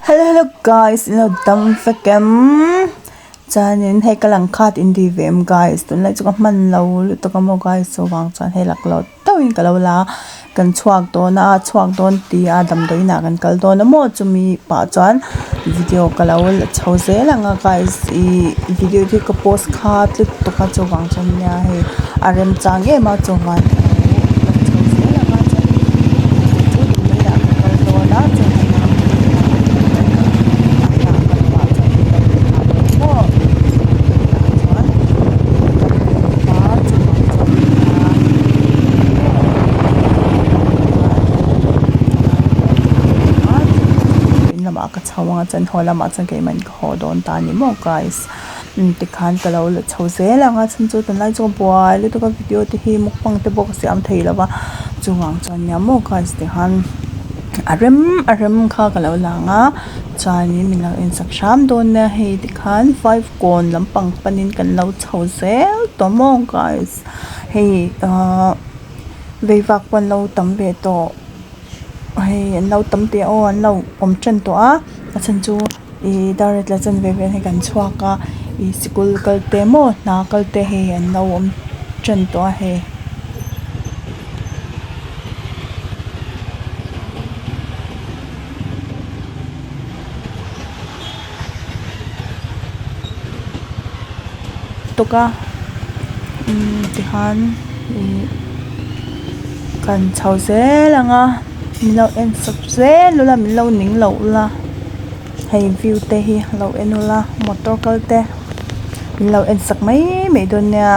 Hello guys, dam fakem chanin he kalang khat in di vem guys tun lai chuka man lo lu to kamo guys so wang chan he lak lo tawin kalola kan chuak don ti a dam doina kan kal don mo chumi pa chan video kalawul chhoze langa guys I video thi ka post khat lu to ka chu wang chan nya he arem chang e ma chu wan lama ka chawanga chan hola ma chan ke man kho don ta ni mo guys ti khan ka lo chhoze langa chan chu tan lai chu boy lu to ka video te hi mukpang te bok se am thei lawa chuwang chan nya mo guys ti han arem kha ka lo langa chani min lo in sak sham don na he ti khan 5 kon lampang panin kan lo chhoze to mo guys he veiwak pan lo tam ve to hey an lo tam te o an lo om chen to a chan chu I direct la chan ve ve he kan chhuaka I school kal te mo na kal te he an lo om chen to a he to ka ti han kan chau se langa min lo en sap se lu la min lo ning lo la hay view te hi lo en la motor kal te min lo en sak mai me don nya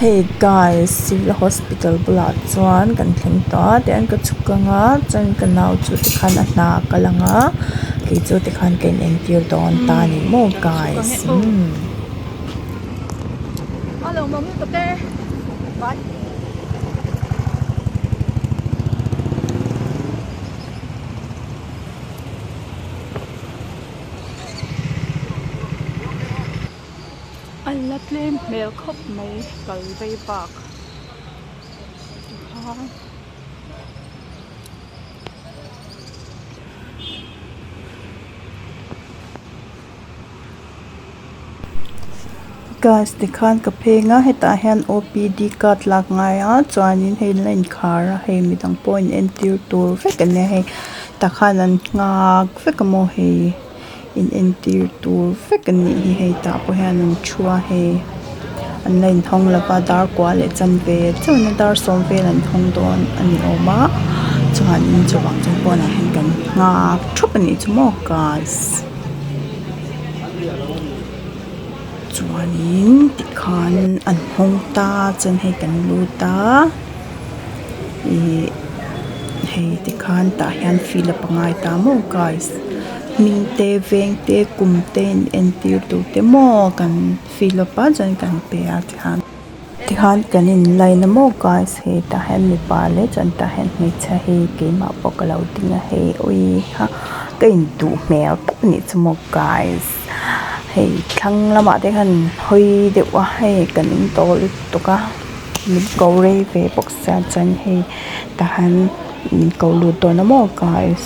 Hey guys, civil hospital bula chuan kan thleng to te an ka chukanga chan kan nau chu te khan a hna kalanga ke chu te khan ken entir don ta ni mo guys Alo mong to te bye anh lật lên mèo khóc mấy cởi vây bạc guys ti khan ka phenga heta hian OPD card lak ngai a chuanin hei line khar hei midang point entir tur vek an he ta khan an ngak vek mo hei in entir tur vek an ni hei ta po hian an chua hei an line thong lapa dar kwa le chan ve chuna dar som ve an thong don ani oma chuanin chuwang chan pona hen kan ngak thup ani chmo guys chuanin ti khan an hong ta chan hei kan lu ta hei ti khan ta hian feel up ngai ta mo guys min te veng te kum te entir tu te mo kan feel up a chan kan pe a ti khan kan in line mo guys hei ta hian mi pa le chan ta hian mi cha hei ke ma pokalo tinga hei oi ha kain tu mel tak ni chmo guys hei thlang lama te khan hoi de wa hei kan in tol to ka min ko re ve bok sa chan hei ta han min ko lu to na mo guys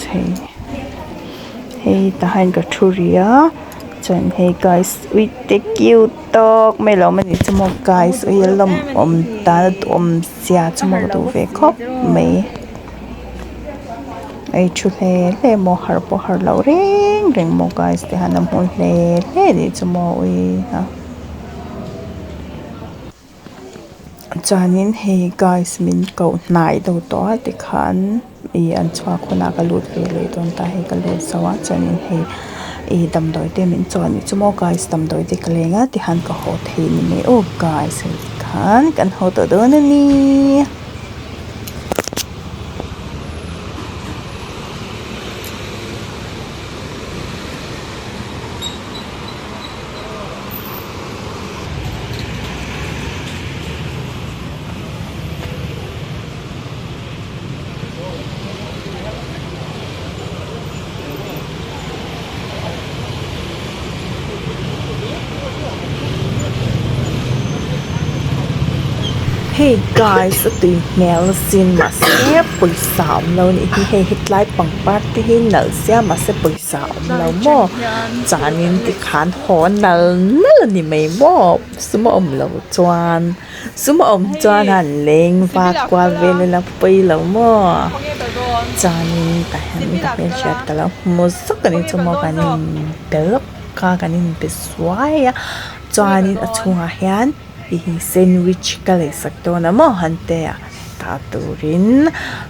hei ta han ka thuria chan hei guys we take you talk me lo mani chmo guys oi lom om ta om sia chmo tu ve khop me ai chu le mo har po har lo reng mo guys te hanam hon le ni chmo oi ha chanin hei guys min ko nai do to te khan an chwa khona ka lut ve le don ta hei ka lut sawa chanin hei damdoi te min chawni chmo guys damdoi te kalenga ti han ka ho the ni me o guys khan kan ho to don ni Hey guys, tụi mèo xin mà sẽ bự sạo lâu nè thì hay hit lại bằng bát thì hay nở sẽ mà sẽ bự sạo lâu mò chả nên thì khán họ nở nở nè mày mò số mà lâu choan số mà choan hẳn lên và qua về lên là bự lâu mò chả nên tại hắn đặc biệt là tại là một số cái này cho mà cái này bé lắm cái này bé xoay á chả nên ở chung hàng i sandwich ka le sakto na mo hante ta turin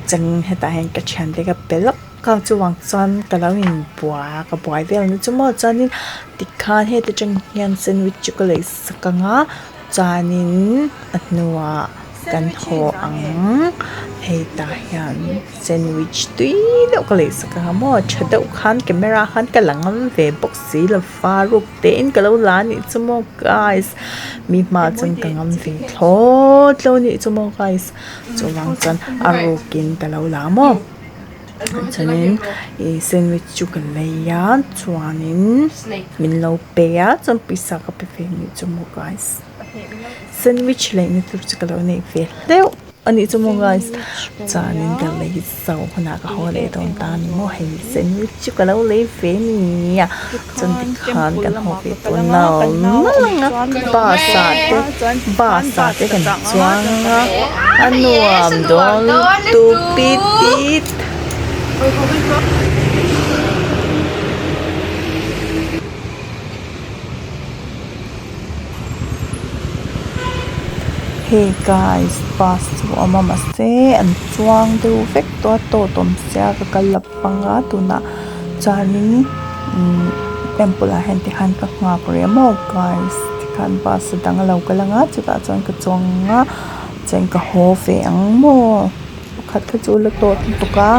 chang heta hen ka chan de ka pelak ka chuwang chan ka lawin bua ka buai vel ni chumo chanin tikhan he te chang hian sandwich ka le sakanga chanin atnuwa kan ho ang heta hian sandwich tui lo ka le sakanga mo chadau khan camera khan ka langam ve boxi la faruk ten ka lo la ni chumo guys mi ma chan ka ngam ve thot lo ni chumo guys chuwang chan arokin ta lo la mo chanin e sandwich chu kan le ya chuanin min lo pe ya chan pisa ka pe fe ni chumo guys sandwich le ni tur chu ka lo nei ve leo ani chumo guys chanin ka le sau khona ka ho le don tan mo hei sandwich chu ka lo le ve ni ya chan ti khan kan ho ve to na nga ba sa te kan chuang anuam don tu pit Hey guys, bus mama se an chuang deu vek to tom sia ka kalapanga tuna chanin tempula henti han ka nga premo guys tikhan bus dang lo kalanga chuta chuan ka chonga chen ka ho ve ang mo khat ka chu la to tuka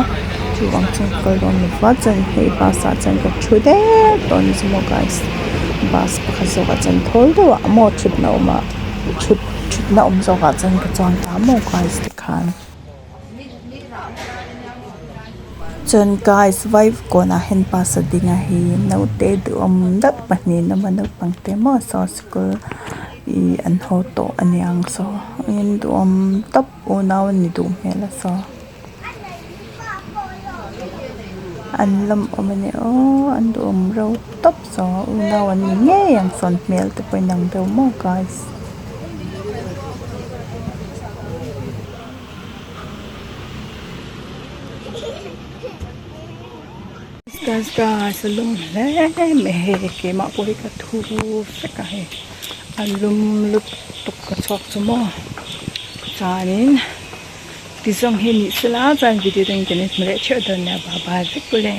chuwang chung ka don le fa chen hey bus a chen ka chude to ni mo guys bus pa khaso ka chen thol do mo trip na ma chut na zo ka chen ka chon ta mo guys tikhan chen guys vibe ko na hen pa sa dinga hi no te du dat pani na man pangte mo so school I an ho to anyang so in du top o na ni du mela so an lam omene o an du ro top so na wan ni nge yang son mel te poi nang do mo guys guys alum le me he ke ma poi ka thu se ka he alum lut tuk ka chok chumo chanin tizong he ni sila chan video ding tenis mre che don na ba ba se kule